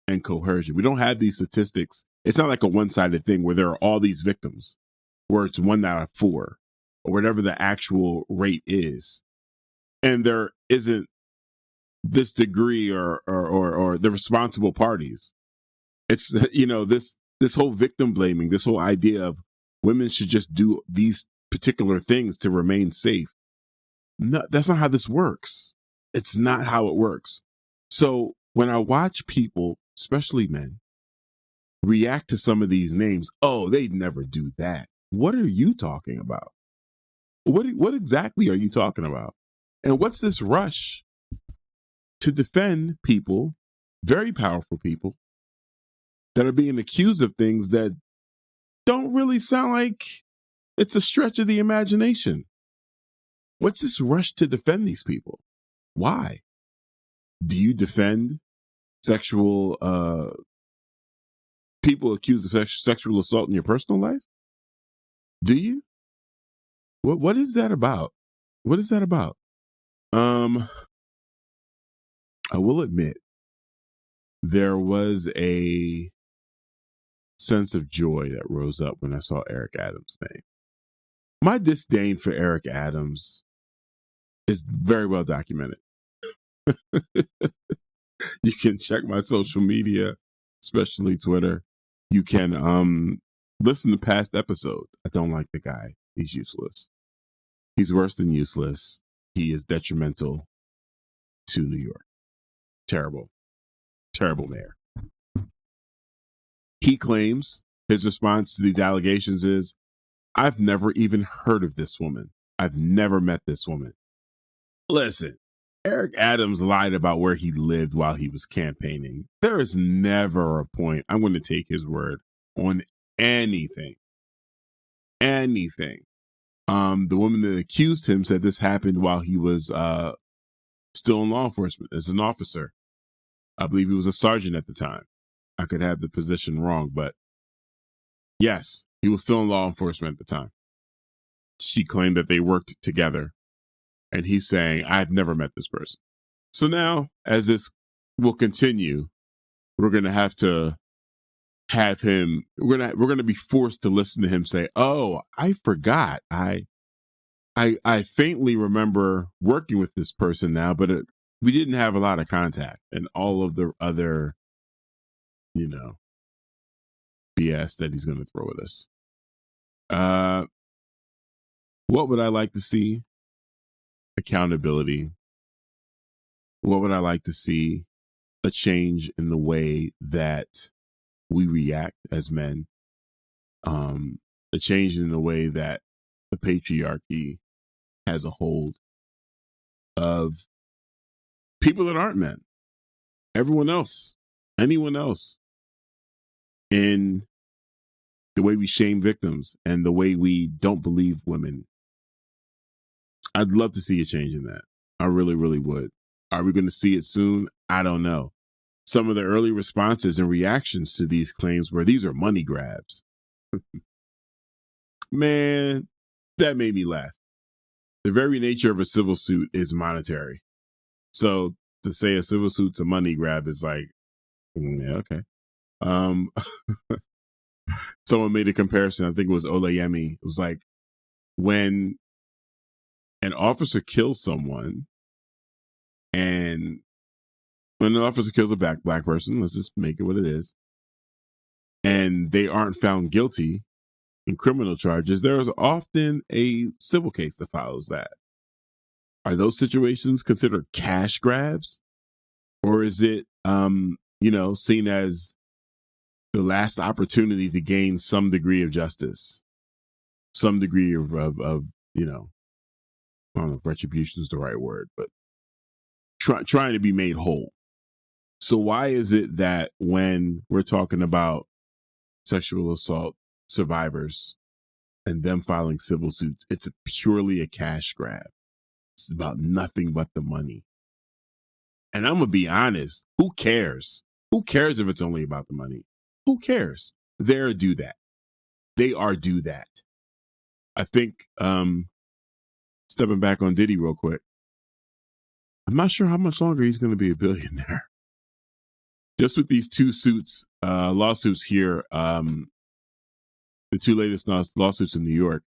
and coercion. We don't have these statistics. It's not like a one-sided thing where there are all these victims, where it's 1 out of 4, or whatever the actual rate is. And there isn't this degree or the responsible parties. It's, this whole victim blaming, this whole idea of women should just do these particular things to remain safe. No, that's not how this works. It's not how it works. So when I watch people, especially men, react to some of these names, oh, they'd never do that. What are you talking about? What exactly are you talking about? And what's this rush to defend people, very powerful people, that are being accused of things that don't really sound like it's a stretch of the imagination? What's this rush to defend these people? Why? Do you defend sexual people accused of sexual assault in your personal life? Do you? What is that about? What is that about? I will admit there was a sense of joy that rose up when I saw Eric Adams' name. My disdain for Eric Adams is very well documented. You can check my social media, especially Twitter. You can listen to past episodes. I don't like the guy. He's useless. He's worse than useless. He is detrimental to New York. Terrible. Terrible mayor. He claims his response to these allegations is, I've never even heard of this woman. I've never met this woman. Listen, Eric Adams lied about where he lived while he was campaigning. There is never a point I'm going to take his word on anything. Anything. The woman that accused him said this happened while he was still in law enforcement as an officer. I believe he was a sergeant at the time. I could have the position wrong, but yes, he was still in law enforcement at the time. She claimed that they worked together. And he's saying, I've never met this person. So now, as this will continue, we're going to have him, we're going to be forced to listen to him say, oh, I forgot. I faintly remember working with this person now, but we didn't have a lot of contact, and all of the other, BS that he's going to throw at us. What would I like to see? Accountability. What would I like to see? A change in the way that we react as men. A change in the way that the patriarchy has a hold of people that aren't men. Everyone else anyone else in the way we shame victims and the way we don't believe women. I'd love to see a change in that. I really, really would. Are we going to see it soon? I don't know. Some of the early responses and reactions to these claims were these are money grabs. Man, that made me laugh. The very nature of a civil suit is monetary. So to say a civil suit's a money grab is like, yeah, okay. Someone made a comparison. I think it was Olayemi. It was like when an officer kills someone, and when an officer kills a black person, let's just make it what it is, and they aren't found guilty in criminal charges, there is often a civil case that follows that. Are those situations considered cash grabs? Or is it, seen as the last opportunity to gain some degree of justice, some degree of I don't know if retribution is the right word, but trying to be made whole. So why is it that when we're talking about sexual assault survivors and them filing civil suits, it's purely a cash grab? It's about nothing but the money. And I'm going to be honest, who cares? Who cares if it's only about the money? Who cares? They're due that. They are due that. I think, stepping back on Diddy real quick, I'm not sure how much longer he's going to be a billionaire. Just with these two lawsuits here, the two latest lawsuits in New York,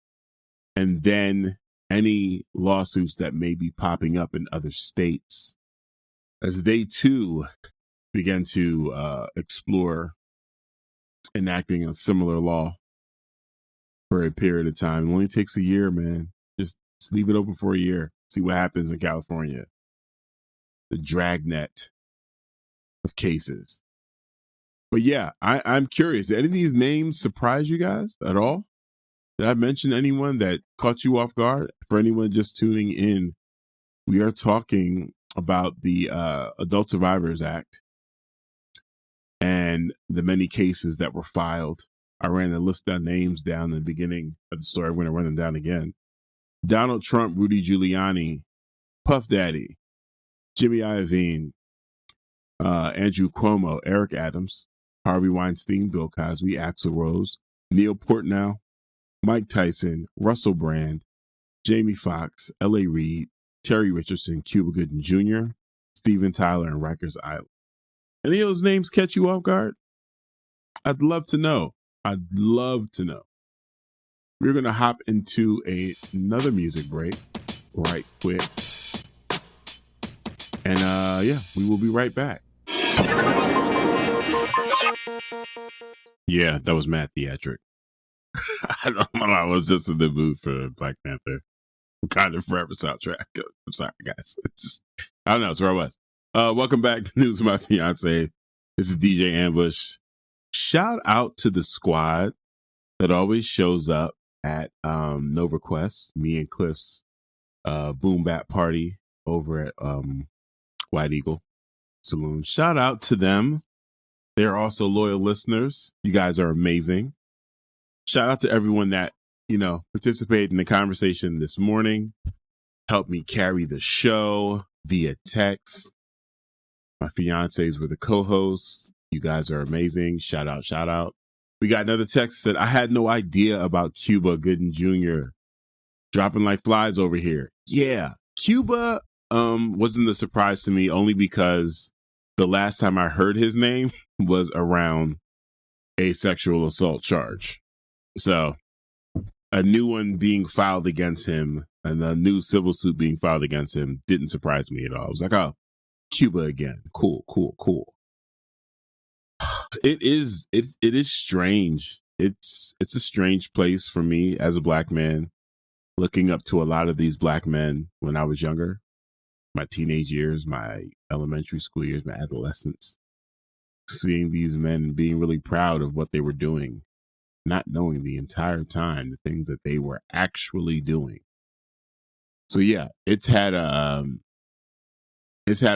and then any lawsuits that may be popping up in other states, as they too begin to explore enacting a similar law for a period of time. It only takes a year, man. Just leave it open for a year. See what happens in California. The dragnet of cases. But yeah, I'm curious. Did any of these names surprise you guys at all? Did I mention anyone that caught you off guard? For anyone just tuning in, we are talking about the Adult Survivors Act and the many cases that were filed. I ran a list of names down in the beginning of the story. I'm going to run them down again. Donald Trump, Rudy Giuliani, Puff Daddy, Jimmy Iovine, Andrew Cuomo, Eric Adams, Harvey Weinstein, Bill Cosby, Axl Rose, Neil Portnow, Mike Tyson, Russell Brand, Jamie Foxx, L.A. Reid, Terry Richardson, Cuba Gooding Jr., Steven Tyler, and Rikers Island. Any of those names catch you off guard? I'd love to know. I'd love to know. We're going to hop into another music break right quick. And we will be right back. Yeah, that was Matt Theatric. I don't know. I was just in the mood for Black Panther. Kind of Forever soundtrack. I'm sorry, guys. It's just, I don't know. It's where I was. Welcome back to News with My Fiancé. This is DJ Ambush. Shout out to the squad that always shows up at No Request, me and Cliff's boom bap party over at White Eagle Saloon. Shout out to them. They're also loyal listeners. You guys are amazing. Shout out to everyone that, participated in the conversation this morning. Helped me carry the show via text. My fiancés were the co-hosts. You guys are amazing. Shout out, shout out. We got another text that said, I had no idea about Cuba Gooding Jr. dropping like flies over here. Yeah, Cuba wasn't a surprise to me only because the last time I heard his name was around a sexual assault charge. So a new one being filed against him and a new civil suit being filed against him didn't surprise me at all. I was like, oh, Cuba again. Cool. It is strange. It's a strange place for me as a black man, looking up to a lot of these black men when I was younger, my teenage years, my elementary school years, my adolescence, seeing these men being really proud of what they were doing, not knowing the entire time the things that they were actually doing. So yeah, it's had a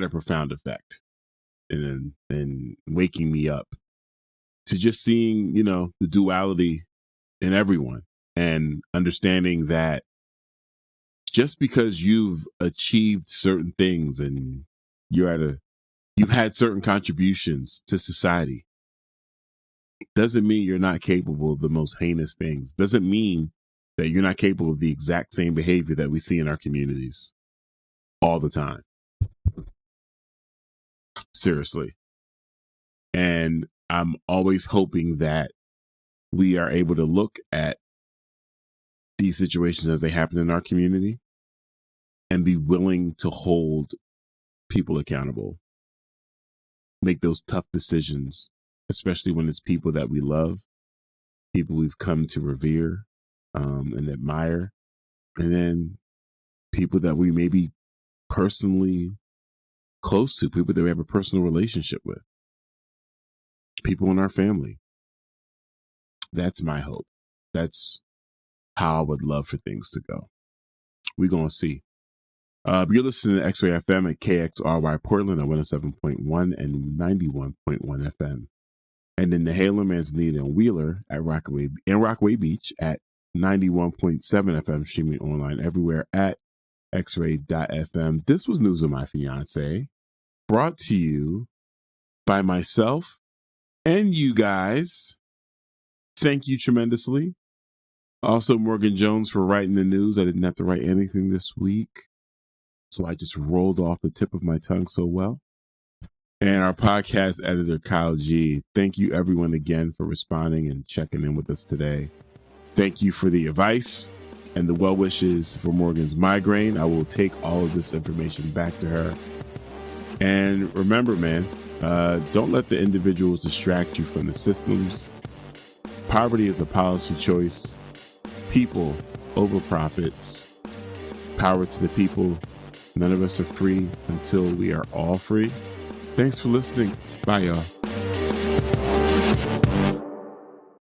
profound effect. and waking me up to just seeing, the duality in everyone and understanding that just because you've achieved certain things and you've had certain contributions to society doesn't mean you're not capable of the most heinous things. Doesn't mean that you're not capable of the exact same behavior that we see in our communities all the time. Seriously. And I'm always hoping that we are able to look at these situations as they happen in our community and be willing to hold people accountable, make those tough decisions, especially when it's people that we love, people we've come to revere and admire, and then people that we may be personally close to, people that we have a personal relationship with, people in our family. That's my hope. That's how I would love for things to go. We're going to see. You're listening to X-Ray FM at KXRY Portland at 107.1 and 91.1 FM. And in Nehalem, Manzanita, and Wheeler at Rockaway Beach at 91.7 FM, streaming online everywhere at xray.fm. This was News of My Fiancé, brought to you by myself and you guys. Thank you tremendously. Also, Morgan Jones for writing the news. I didn't have to write anything this week, so I just rolled off the tip of my tongue so well. And our podcast editor, Kyle G. Thank you, everyone, again for responding and checking in with us today. Thank you for the advice and the well wishes for Morgan's migraine. I will take all of this information back to her. And remember, man, don't let the individuals distract you from the systems. Poverty is a policy choice. People over profits. Power to the people. None of us are free until we are all free. Thanks for listening. Bye, y'all.